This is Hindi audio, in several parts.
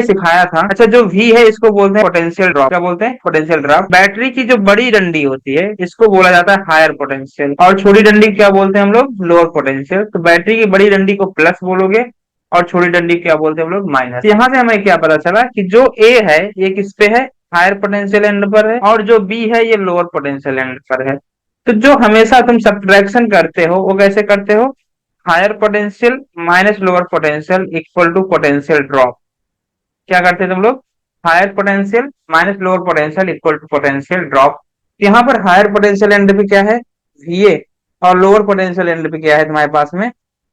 सिखाया था। अच्छा, जो वी है इसको बोलते हैं पोटेंशियल ड्रॉप। क्या बोलते हैं? Potential drop. बैटरी की जो बड़ी डंडी होती है इसको बोला जाता है हायर पोटेंशियल, और छोटी डंडी क्या बोलते हैं हम लोग? Lower potential. तो बैटरी की बड़ी डंडी को प्लस बोलोगे और छोटी डंडी क्या बोलते हैं हम लोग? माइनस। यहाँ से हमें क्या पता चला कि जो ए है ये किस पे है? हायर पोटेंशियल एंड पर है, और जो बी है ये लोअर पोटेंशियल एंड पर है। तो जो हमेशा तुम सब्ट्रैक्शन करते हो वो कैसे करते हो? Higher potential minus lower potential equal to potential drop. क्या करते हैं तुम लोग? Higher potential minus lower potential equal to potential drop. यहाँ पर हायर पोटेंशियल एंड पे क्या है? वीए, और लोअर पोटेंशियल एंड पे क्या है तुम्हारे पास में?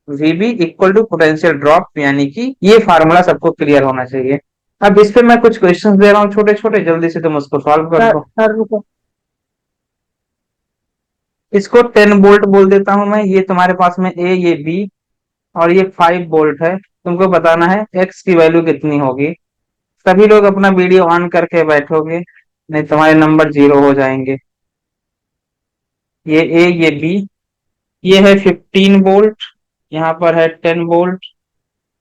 वीबी इक्वल टू पोटेंशियल ड्रॉप। यानी कि ये फार्मूला सबको क्लियर होना चाहिए। अब इस पे मैं कुछ क्वेश्चंस दे रहा हूँ छोटे छोटे, जल्दी से तुम उसको सॉल्व कर दो। सर रुको, इसको 10 वोल्ट बोल देता हूं मैं। ये तुम्हारे पास में ए, ये बी, और ये 5 वोल्ट है। तुमको बताना है एक्स की वैल्यू कितनी होगी। सभी लोग अपना वीडियो ऑन करके बैठोगे, नहीं तुम्हारे नंबर जीरो हो जाएंगे। ये ए, ये बी, ये है 15 वोल्ट, यहाँ पर है 10 वोल्ट,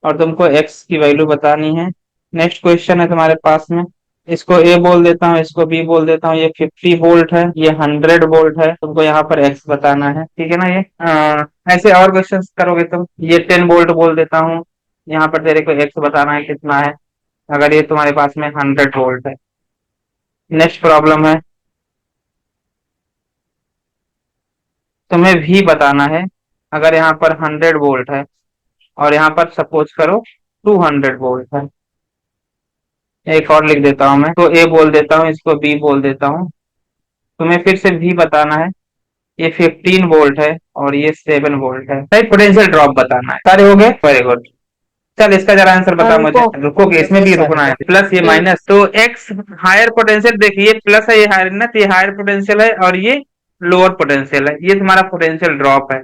और तुमको एक्स की वैल्यू बतानी है। नेक्स्ट क्वेश्चन है तुम्हारे पास में। इसको ए बोल देता हूँ, इसको बी बोल देता हूँ। ये 50 वोल्ट है, ये 100 वोल्ट है। तुमको यहाँ पर एक्स बताना है, ठीक है ना? ये ऐसे और क्वेश्चन करोगे तुम। ये 10 वोल्ट बोल देता हूँ, यहाँ पर तेरे को एक्स बताना है कितना है, अगर ये तुम्हारे पास में 100 वोल्ट है। नेक्स्ट प्रॉब्लम है, तुम्हें भी बताना है। अगर यहाँ पर 100 वोल्ट है और यहाँ पर सपोज करो 200 वोल्ट है। एक और लिख देता हूँ मैं, तो ए बोल देता हूँ, इसको बी बोल देता हूँ। तुम्हें फिर से भी बताना है। ये 15 वोल्ट है और ये 7 वोल्ट है। राइट, पोटेंशियल ड्रॉप बताना है। सारे हो गए? Very good. चल इसका जरा आंसर बता मुझे। रुकोगे? इसमें भी रुकना है। प्लस ये माइनस, तो एक्स हायर पोटेंशियल, देखिए प्लस है, ये हायर ना, तो ये हायर पोटेंशियल है और ये लोअर पोटेंशियल है। ये तुम्हारा पोटेंशियल ड्रॉप है।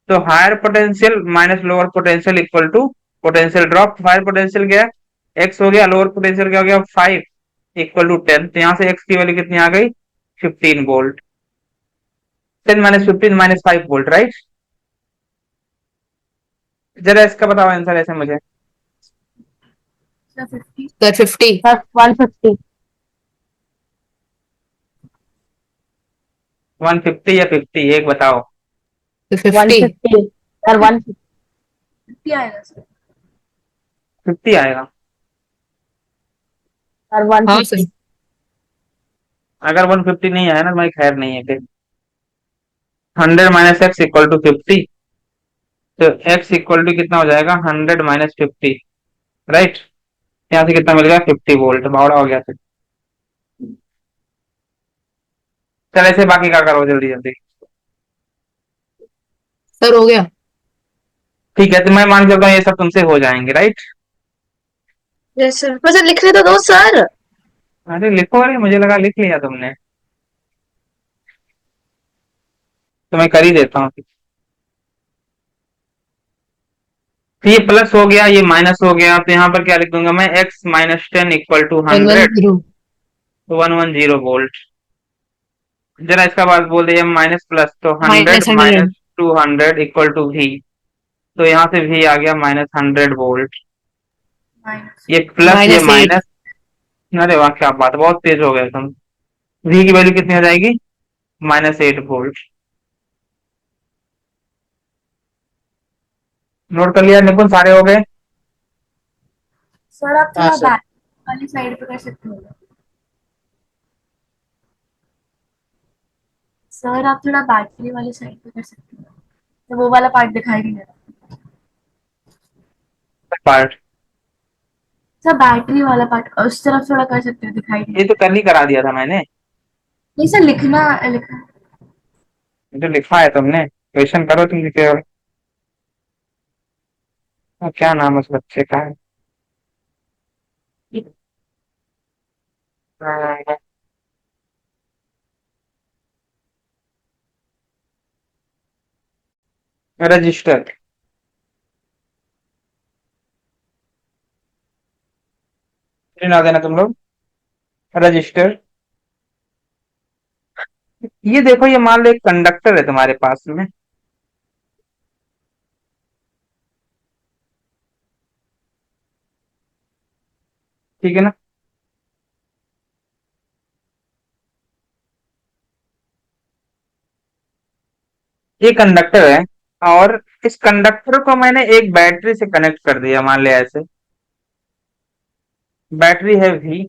तो higher potential minus lower potential equal to potential drop. Higher potential गया, एक्स हो गया, लोअर पोटेंशियल क्या हो गया? 5 इक्वल टू 10। तो यहाँ से एक्स की वैल्यू कितनी आ गई? 15 वोल्ट। 10 - 15 - 5 volt, right? जरा इसका बताओ आंसर ऐसे मुझे। सर 50। सर 50। सर 150। 150 या 50, एक बताओ। तो 50। 150 सर, 150। 50 आएगा सर। 50 आएगा सर, हाँ सर। 150। अगर 150 नहीं आया ना भाई, खैर नहीं है फिर। 100 - x = 50। तो x इक्वल टू कितना हो जाएगा? 100 - 50, राइट? यहाँ से कितना मिल गया? 50 वोल्ट। बावड़ा हो गया फिर। चल ऐसे बाकी का करो जल्दी जल्दी। सर हो गया। ठीक है, तो मैं मान चलता हूँ ये सब तुमसे हो जाएंगे, राइट? यस सर, पर सर लिखने तो दो सर। अरे लिखो, अरे मुझे लगा लिख लिया तुमने, तो मैं कर ही देता हूँ। तो ये प्लस हो गया, ये माइनस हो गया, तो यहाँ पर क्या लिख दूंगा मैं? x - 10 equal to 100, 110। 110 वोल्ट। जरा इसका बाद बोल दे, माइनस प्लस, तो 100 माइनस 100। - 200 equal to v। तो यहाँ से v आ गया -100 वोल्ट। माइनस। ये प्लस, ये -8। माइनस। अरे वाह, क्या बात, बहुत तेज हो गए तुम। v की वैल्यू कितनी हो जाएगी? -8 वोल्ट। नोट कर लिया निपुण? सारे हो गए? सर आप हाँ थोड़ा सर। बैक वाली साइड पे कर सकते हो? सर आप थोड़ा बैटरी वाली साइड पे कर सकते हो, तो वो वाला पार्ट दिखाई नहीं दे रहा। पार्ट? सर बैटरी वाला पार्ट उस तरफ थोड़ा कर सकते हो, दिखाई नहीं ये दे तो रहा। कल ही करा दिया था मैंने। नहीं सर, लिखना लिखना। जो लिखा है तुमने, क्वेश्चन करो तुम लिखे हो। क्या नाम उस बच्चे का है? रजिस्टर। ना देना तुम लोग, रजिस्टर। ये देखो, ये मान लो एक कंडक्टर है तुम्हारे पास में। ठीक है ना। ये कंडक्टर है, और इस कंडक्टर को मैंने एक बैटरी से कनेक्ट कर दिया, मान लिया ऐसे। बैटरी है V।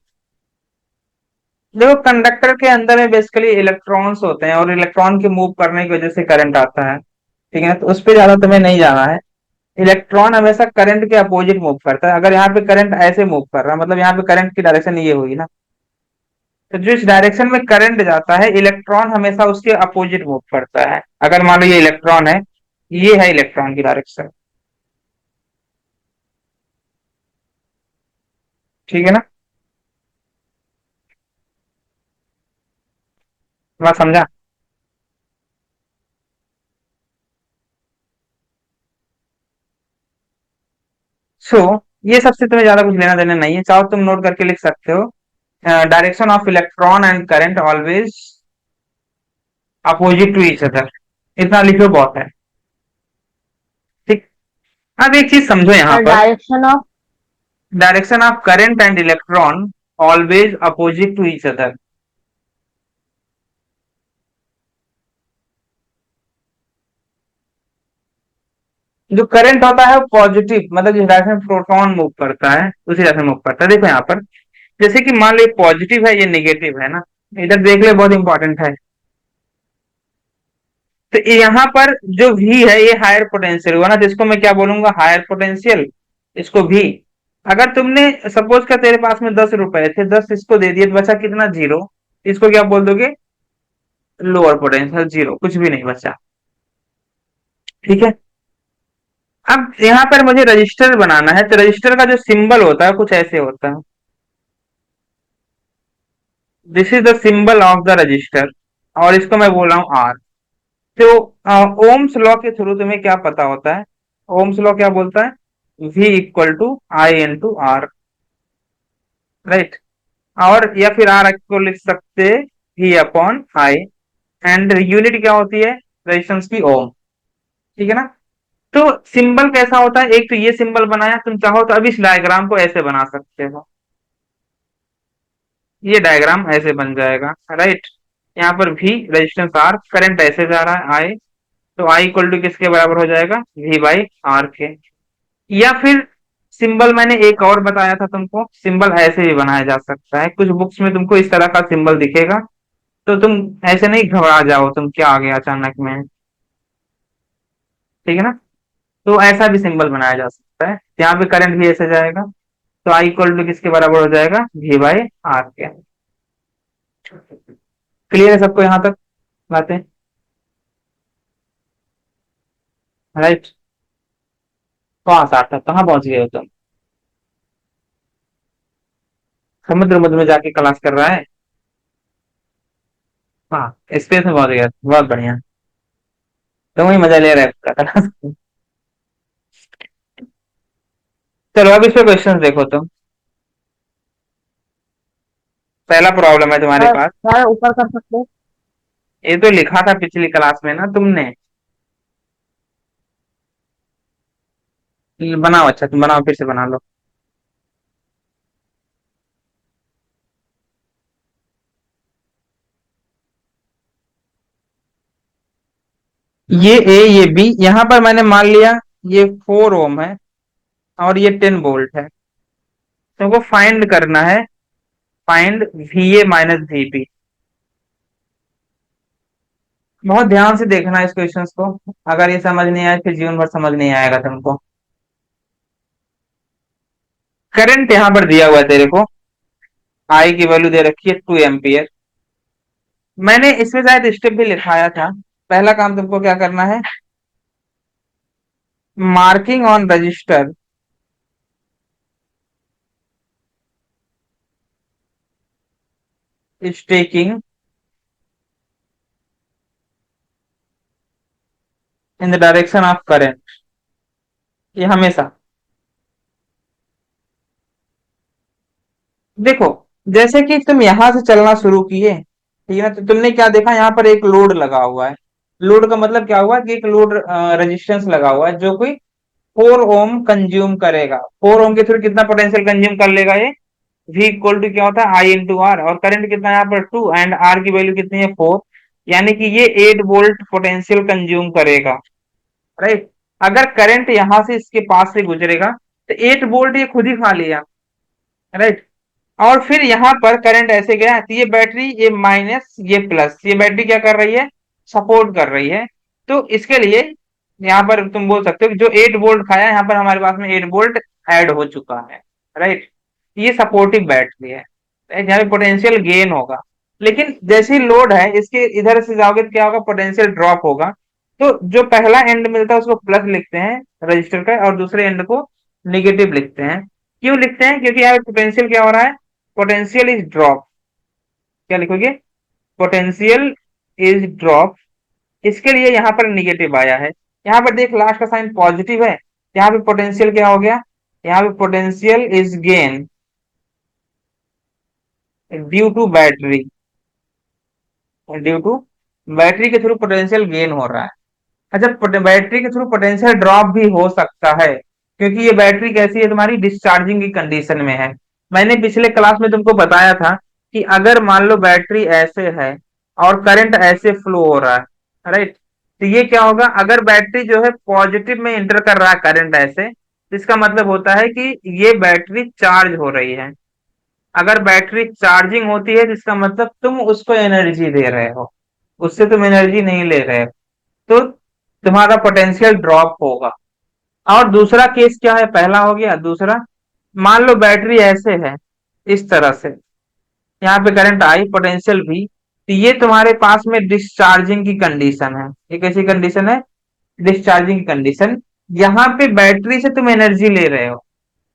देखो कंडक्टर के अंदर में बेसिकली इलेक्ट्रॉन्स होते हैं, और इलेक्ट्रॉन के मूव करने की वजह से करंट आता है। ठीक है ना, तो उस पर ज्यादा तुम्हें नहीं जाना है। इलेक्ट्रॉन हमेशा करंट के अपोजिट मूव करता है। अगर यहाँ पे करंट ऐसे मूव कर रहा है, मतलब यहाँ पे करंट की डायरेक्शन ये हुई ना, तो जिस डायरेक्शन में करंट जाता है, इलेक्ट्रॉन हमेशा उसके अपोजिट मूव करता है। अगर मान लो ये इलेक्ट्रॉन है, ये है इलेक्ट्रॉन की डायरेक्शन। ठीक है ना, बात समझा। सो ये सबसे तुम्हें ज्यादा कुछ लेना देना नहीं है, चाहो तुम नोट करके लिख सकते हो। Direction of electron and current always opposite to each other, इतना लिखो बहुत है। ठीक। अब एक चीज समझो यहाँ पर, direction of direction of current and electron always opposite to each other. जो करंट होता है वो पॉजिटिव, मतलब जिस डायरेक्शन में प्रोटॉन मूव करता है उसी डायरेक्शन मूव करता है। देखो यहाँ पर, जैसे कि मान लो ये पॉजिटिव है, ये नेगेटिव है ना, इधर देख ले, बहुत इंपॉर्टेंट है। तो यहाँ पर जो V है ये हायर पोटेंशियल हुआ ना, जिसको मैं क्या बोलूंगा, हायर पोटेंशियल। इसको V। अगर तुमने सपोज का तेरे पास में 10 रुपए थे, 10 इसको दे दिए, तो बचा कितना, 0। इसको क्या बोल दोगे, लोअर पोटेंशियल, 0, कुछ भी नहीं बचा। ठीक है। अब यहाँ पर मुझे रजिस्टर बनाना है, तो रजिस्टर का जो सिंबल होता है कुछ ऐसे होता है। This is the symbol of the register, और इसको मैं बोल रहा हूँ R। तो ओम्स लॉ के थ्रू तुम्हें क्या पता होता है, ओम्स लॉ क्या बोलता है, V equal to I into R, right. और या फिर R को लिख सकते V upon I, and unit क्या होती है रेजिस्टेंस की, ओम। ठीक है ना। तो सिंबल कैसा होता है, एक तो ये सिंबल बनाया, तुम चाहो तो अब इस डायग्राम को ऐसे बना सकते हो। ये डायग्राम ऐसे बन जाएगा, राइट। यहाँ पर V रेजिस्टेंस R, करंट ऐसे जा रहा है I, तो I इक्वल टू किसके बराबर हो जाएगा, V बाई R के। या फिर सिंबल मैंने एक और बताया था तुमको, सिंबल ऐसे भी बनाया जा सकता है। कुछ बुक्स में तुमको इस तरह का सिंबल दिखेगा, तो तुम ऐसे नहीं घबरा जाओ तुम क्या आ गया अचानक में। ठीक है ना, तो ऐसा भी सिंबल बनाया जा सकता है। यहाँ पे करंट भी ऐसे जाएगा, तो आई इक्वल टू किसके बराबर हो जाएगा, V बाई आर के। क्लियर है सबको यहाँ तक बातें, राइट। कहाँ से आता, कहाँ पहुंच गए हो तुम, समुद्र मध्य में जाके क्लास कर रहा है। हाँ, स्पेस में पहुंच गया, बहुत बढ़िया। तुम ही मजा ले रहे हो क्लास। चलो अब इस पे क्वेश्चन देखो तुम। पहला प्रॉब्लम है तुम्हारे पास, सर ऊपर कर सकते हैं। ये तो लिखा था पिछली क्लास में ना तुमने। बनाओ, अच्छा तुम बनाओ, फिर से बना लो। ये A ये B, यहाँ पर मैंने मान लिया ये 4 ओम है, और ये 10 वोल्ट है। तुमको फाइंड करना है, फाइंड VA माइनस VB। बहुत ध्यान से देखना इस क्वेश्चंस को, अगर ये समझ नहीं आए फिर जीवन भर समझ नहीं आएगा तुमको। करंट यहाँ पर दिया हुआ है तेरे को, आई की वैल्यू दे रखी है 2 एम्पियर। मैंने इसमें शायद स्टेप भी लिखाया था। पहला काम तुमको क्या करना है, marking on register is taking in the direction of current, ये हमेशा। देखो, जैसे कि तुम यहां से चलना शुरू किए, ठीक है ना, तो तुमने क्या देखा, यहाँ पर एक लोड लगा हुआ है। लोड का मतलब क्या हुआ कि एक लोड रेजिस्टेंस लगा हुआ है, जो कोई 4 ओम कंज्यूम करेगा। 4 ओम के थ्रू कितना पोटेंशियल कंज्यूम कर लेगा ये, V इक्वल टू क्या होता है I इंटू आर, और करंट कितना है यहाँ पर 2 एंड R की वैल्यू कितनी है 4, यानी कि ये 8 वोल्ट पोटेंशियल कंज्यूम करेगा, राइट। अगर करंट यहां से इसके पास से गुजरेगा तो 8 वोल्ट ये खुद ही खा लिया, राइट। और फिर यहाँ पर करंट ऐसे गया तो ये बैटरी, ये माइनस ये प्लस, ये बैटरी क्या कर रही है, सपोर्ट कर रही है। तो इसके लिए यहाँ पर तुम बोल सकते हो कि जो 8 वोल्ट खाया यहाँ पर हमारे पास में 8 वोल्ट ऐड हो चुका है, राइट। ये सपोर्टिव बैटरी है, right? यहाँ पे पोटेंशियल गेन होगा। लेकिन जैसी लोड है इसके इधर से जाओगे तो क्या होगा, पोटेंशियल ड्रॉप होगा। तो जो पहला एंड मिलता है उसको प्लस लिखते हैं रजिस्टर का, और दूसरे एंड को निगेटिव लिखते हैं। क्यों लिखते हैं, क्योंकि यहाँ पे पोटेंशियल क्या हो रहा है, पोटेंशियल इज ड्रॉप। क्या लिखोगे, पोटेंशियल इज ड्रॉप। इसके लिए यहाँ पर निगेटिव आया है। यहाँ पर देख लास्ट का साइन पॉजिटिव है, यहाँ पे पोटेंशियल क्या हो गया, यहाँ पे potential is gain due to battery, due to battery के थ्रू पोटेंशियल गेन हो रहा है। अच्छा, बैटरी के थ्रू पोटेंशियल ड्रॉप भी हो सकता है, क्योंकि ये बैटरी कैसी है, तुम्हारी डिस्चार्जिंग की कंडीशन में है। मैंने पिछले क्लास में तुमको बताया था कि अगर मान लो बैटरी ऐसे है और करंट ऐसे फ्लो हो रहा है, राइट। तो ये क्या होगा, अगर बैटरी जो है पॉजिटिव में इंटर कर रहा है करंट ऐसे, तो इसका मतलब होता है कि ये बैटरी चार्ज हो रही है। अगर बैटरी चार्जिंग होती है तो इसका मतलब तुम उसको एनर्जी दे रहे हो, उससे तुम एनर्जी नहीं ले रहे हो, तो तुम्हारा पोटेंशियल ड्रॉप होगा। और दूसरा केस क्या है, पहला हो गया, दूसरा मान लो बैटरी ऐसे है इस तरह से, यहाँ पे करंट आई, पोटेंशियल भी, तो ये तुम्हारे पास में डिस्चार्जिंग की कंडीशन है। ये कैसी कंडीशन है, डिस्चार्जिंग की कंडीशन। यहाँ पे बैटरी से तुम एनर्जी ले रहे हो,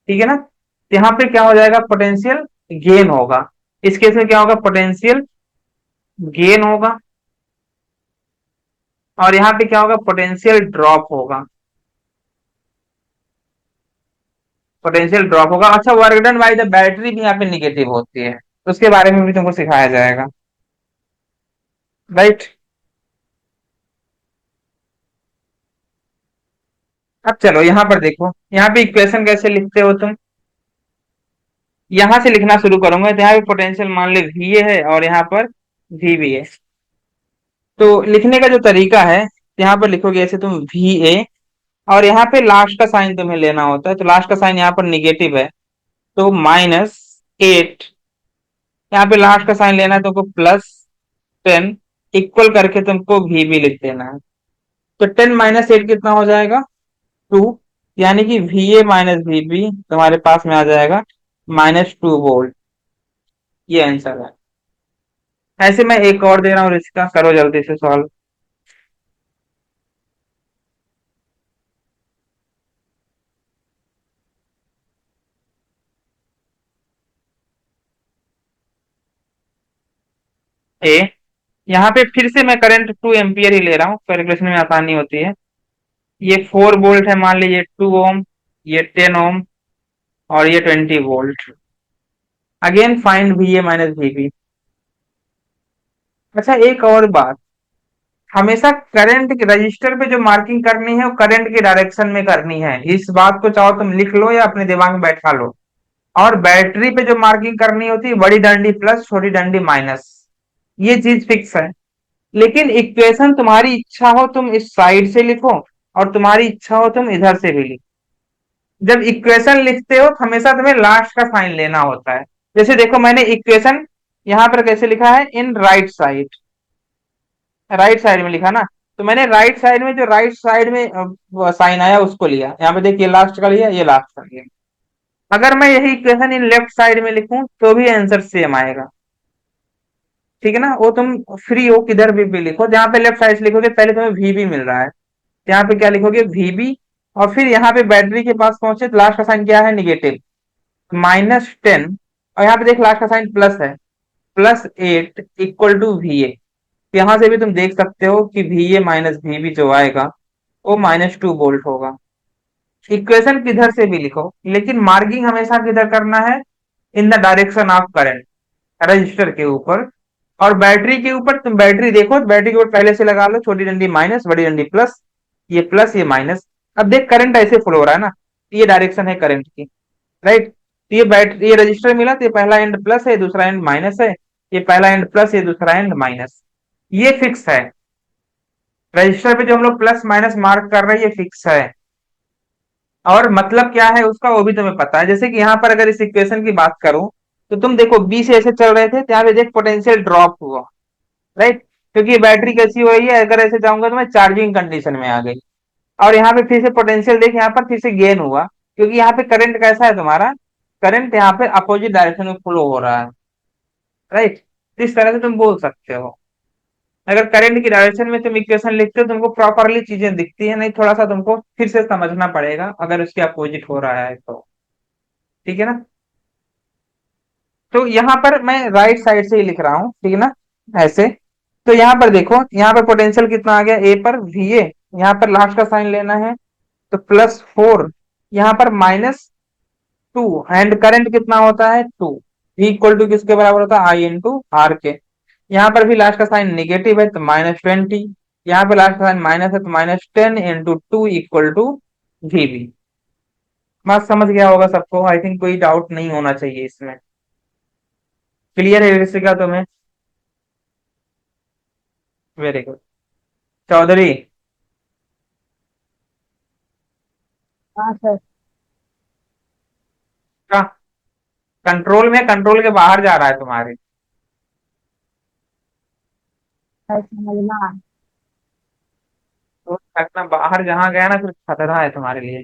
ठीक है ना। तो यहाँ पे क्या हो जाएगा, पोटेंशियल गेन होगा। इस केस में क्या होगा, पोटेंशियल गेन होगा, और यहाँ पे क्या होगा, पोटेंशियल ड्रॉप होगा, पोटेंशियल ड्रॉप होगा। अच्छा, work done by the battery भी यहाँ पे निगेटिव होती है, उसके बारे में भी तुमको सिखाया जाएगा, राइट। अब चलो यहाँ पर देखो, यहाँ पे इक्वेशन कैसे लिखते हो तुम, यहां से लिखना शुरू करूंगा। तो यहाँ पे पोटेंशियल मान ले VA है और यहाँ पर VB है। तो लिखने का जो तरीका है, यहाँ पर लिखोगे ऐसे तुम VA, और यहाँ पे लास्ट का साइन तुम्हें लेना होता है, तो लास्ट का साइन यहाँ पर निगेटिव है, तो -8। यहाँ पे लास्ट का साइन लेना है तुमको +10, इक्वल करके तुमको VB लिख देना है। तो 10 - 8 कितना हो जाएगा, 2, यानी कि VA माइनस VB तुम्हारे पास में आ जाएगा -2 वोल्ट। ये आंसर है। ऐसे मैं एक और दे रहा हूँ, इसका करो जल्दी से सॉल्व। ए, यहाँ पे फिर से मैं करंट 2 एम्पियर ही ले रहा हूँ, कैलकुलेशन में आसानी होती है। ये 4 वोल्ट है, मान लीजिए 2 ओम, ये 10 ओम, और ये 20 volt. Again find VA minus VB। अच्छा, एक और बात, हमेशा करंट के रजिस्टर पे जो मार्किंग करनी है वो करंट के डायरेक्शन में करनी है। इस बात को चाहो तुम लिख लो या अपने दिमाग में बैठा लो। और बैटरी पे जो मार्किंग करनी होती है, बड़ी डंडी प्लस छोटी डंडी माइनस, ये चीज फिक्स है। लेकिन इक्वेशन तुम्हारी इच्छा हो तुम इस साइड से लिखो, और तुम्हारी इच्छा हो तुम इधर से भी लिखो। जब इक्वेशन लिखते हो तो हमेशा तुम्हें लास्ट का साइन लेना होता है। जैसे देखो, मैंने इक्वेशन यहाँ पर कैसे लिखा है, in right side, right side में लिखा ना। तो मैंने राइट साइड में जो राइट साइड में साइन आया उसको लिया, यहाँ पे देखिए लास्ट का लिया, ये लास्ट का लिया। अगर मैं यही इक्वेशन इन लेफ्ट साइड में लिखूं तो भी आंसर सेम आएगा, ठीक है ना। वो तुम फ्री हो किधर भी लिखो, जहां पे लेफ्ट साइड से लिखोगे पहले तुम्हें VB मिल रहा है, तो यहाँ पे क्या लिखोगे, VB। और फिर यहाँ पे बैटरी के पास पहुंचे तो लास्ट का साइन क्या है, निगेटिव, -10। और यहाँ पे देख लास्ट का साइन प्लस है, +8 इक्वल टू VA। यहां से भी तुम देख सकते हो कि VA माइनस VB जो आएगा वो -2 वोल्ट होगा। इक्वेशन किधर से भी लिखो, लेकिन मार्किंग हमेशा किधर करना है, in the direction of current, register के ऊपर। और बैटरी के ऊपर तुम बैटरी देखो, बैटरी के ऊपर पहले से लगा लो, छोटी डंडी माइनस बड़ी डंडी प्लस, ये प्लस ये माइनस। अब देख करंट ऐसे फ्लो हो रहा है ना, ये डायरेक्शन है करंट की, राइट। तो ये बैटरी, ये रजिस्टर मिला तो ये पहला एंड प्लस है, दूसरा एंड माइनस है, ये पहला एंड प्लस, ये दूसरा एंड माइनस, ये फिक्स है। रजिस्टर पे जो हम लोग प्लस माइनस मार्क कर रहे हैं ये फिक्स है। और मतलब क्या है उसका वो भी तुम्हें पता है। जैसे कि यहाँ पर अगर इस इक्वेशन की बात करूं तो तुम देखो बी से ऐसे चल रहे थे तो यहाँ पे देख पोटेंशियल ड्रॉप हुआ, राइट, क्योंकि ये बैटरी कैसी हो रही है, अगर ऐसे जाऊंगा तो मैं चार्जिंग कंडीशन में आ गई। और यहाँ पे फिर से पोटेंशियल देख, यहाँ पर फिर से गेन हुआ, क्योंकि यहाँ पे करंट कैसा है तुम्हारा, करंट यहाँ पे अपोजिट डायरेक्शन में फ्लो हो रहा है, राइट। तो इस तरह से तुम बोल सकते हो। अगर करंट की डायरेक्शन में तुम इक्वेशन लिखते हो तुमको प्रॉपरली चीजें दिखती है, नहीं थोड़ा सा तुमको फिर से समझना पड़ेगा अगर उसके अपोजिट हो रहा है तो, ठीक है ना। तो यहाँ पर मैं राइट साइड से ही लिख रहा हूँ, ठीक है ना, ऐसे। तो यहाँ पर देखो, यहाँ पर पोटेंशियल कितना आ गया, ए पर वी ए, यहाँ पर लास्ट का साइन लेना है तो +4, यहाँ पर -2, एंड करंट कितना होता है 2, V इक्वल टू किसके बराबर होता है, I × R के। यहाँ पर भी लास्ट का साइन निगेटिव है तो -20, यहाँ पे लास्ट का साइन माइनस है तो -10 × 2 इक्वल टू VB। बात समझ गया होगा सबको, आई थिंक कोई डाउट नहीं होना चाहिए इसमें। क्लियर है ऋषिका तुम्हें? Very good. चौधरी, हाँ सर। का कंट्रोल में, कंट्रोल के बाहर जा रहा है तुम्हारे। सर समझना। तो रखना, बाहर जहां गया ना फिर खतरा है तुम्हारे लिए।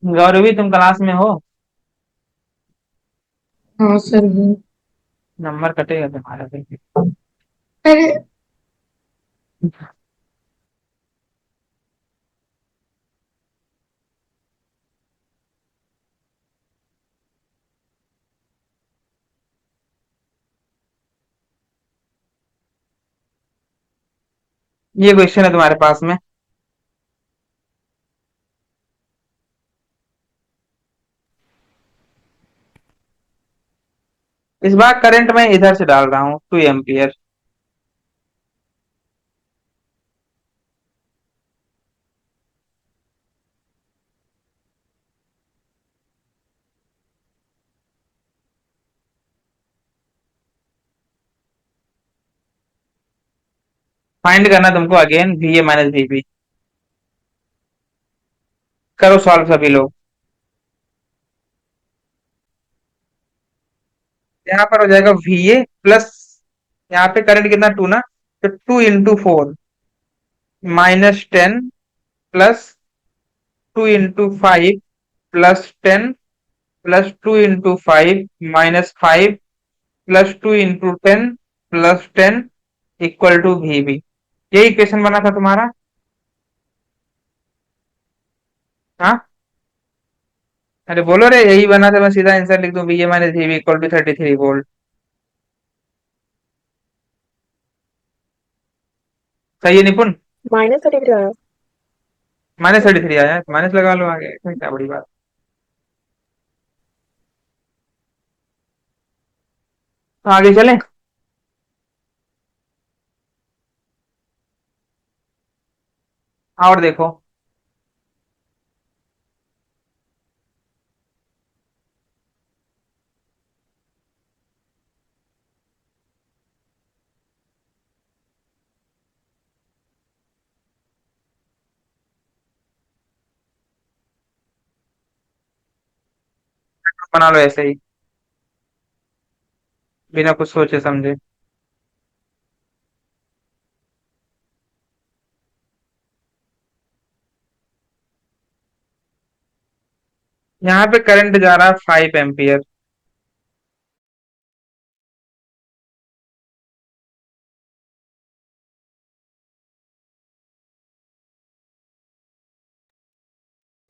गौरवी तुम क्लास में हो? हाँ सर हूँ। नंबर कटेगा तुम्हारा फिर। अरे ये क्वेश्चन है तुम्हारे पास में। इस बार करंट मैं इधर से डाल रहा हूँ 2 एम्पियर। फाइंड करना तुमको अगेन VA - VB। करो सॉल्व सभी लोग। यहाँ पर हो जाएगा VA प्लस, यहाँ पे करंट कितना 2 ना, तो 2 × 4 -10 plus 2 × 5 +10 plus 2 × 5 -5 plus 2 × 10 +10 equal to VB। यही इक्वेशन बना था तुम्हारा। हाँ, अरे बोलो रे, यही बना था, मैं सीधा आंसर लिख दूं, VA - VB equal to 33 volt. सही है निपुण? -33 आया। -33 आया, माइनस लगा लो आगे, इसमें क्या बड़ी बात। तो आगे चलें। और देखो, बना लो ऐसे ही, बिना कुछ सोचे समझे। यहाँ पे करंट जा रहा है 5 एम्पियर।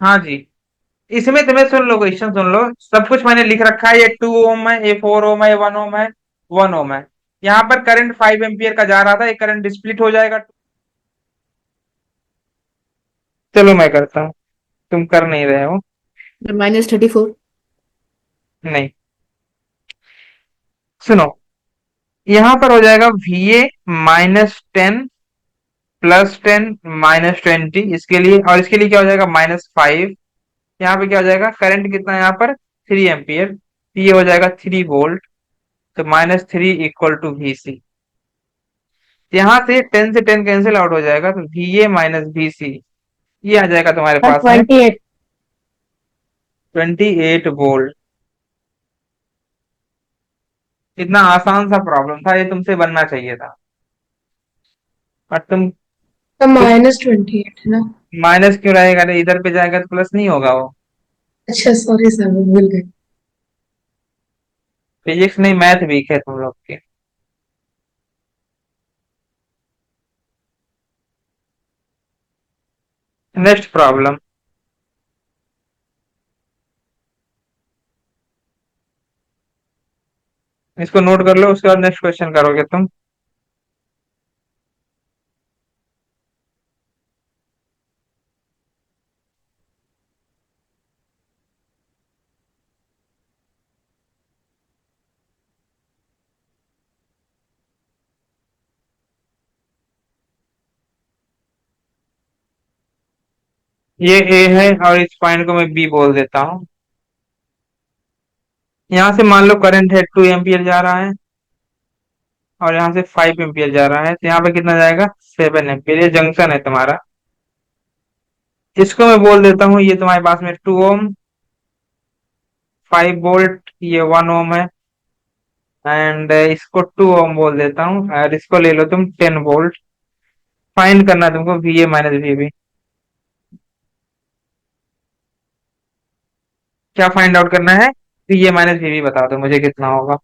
हाँ जी, इसमें तुम्हें सुन लो, क्वेश्चन सुन लो, सब कुछ मैंने लिख रखा है, ये 2 ओम है, ये 4 ओम है, ये 1 ओम है, 1 ओम है। यहाँ पर करंट 5 एम्पियर का जा रहा था, ये करंट स्प्लिट हो जाएगा। चलो मैं करता हूँ, तुम कर नहीं रहे हो। -34। नहीं, सुनो, यहाँ पर हो जाएगा VA -10 +10 -20, इसके लिए, और इसके लिए क्या हो जाएगा -5 यहाँ पे क्या हो जाएगा, करंट कितना है यहाँ पर 3 एम्पियर, तो ये हो जाएगा 3 वोल्ट। तो -3 इक्वल टू VC। यहाँ से 10 से 10 कैंसिल आउट हो जाएगा, तो VA माइनस VC ये आ जाएगा तुम्हारे सर पास में 28। 28 वोल्ट। इतना आसान सा प्रॉब्लम था, ये तुमसे बनना चाहिए था, और तुम तो कुछ -28 है ना? माइनस क्यों रहेगा, अरे इधर पे जाएगा तो प्लस नहीं होगा वो। अच्छा सॉरी सर, मैं भूल गई। फिजिक्स नहीं, मैथ वीक है तुम लोग के। नेक्स्ट प्रॉब्लम, इसको नोट कर लो, उसके बाद नेक्स्ट क्वेश्चन करोगे तुम। ये ए है और इस पॉइंट को मैं बी बोल देता हूँ। यहाँ से मान लो करंट है 2 एम्पियर जा रहा है, और यहाँ से 5 एम्पियर जा रहा है, तो यहाँ पे कितना जाएगा 7 एम्पियर। ये जंक्शन है तुम्हारा, इसको मैं बोल देता हूँ, ये तुम्हारे पास में 2 ओम, 5 वोल्ट, ये 1 ओम है, एंड इसको 2 ओम बोल देता हूँ, और इसको ले लो तुम 10 वोल्ट। फाइंड करना है तुमको VA माइनस VB। क्या फाइंड आउट करना है, VA माइनस VB बता दो मुझे कितना होगा।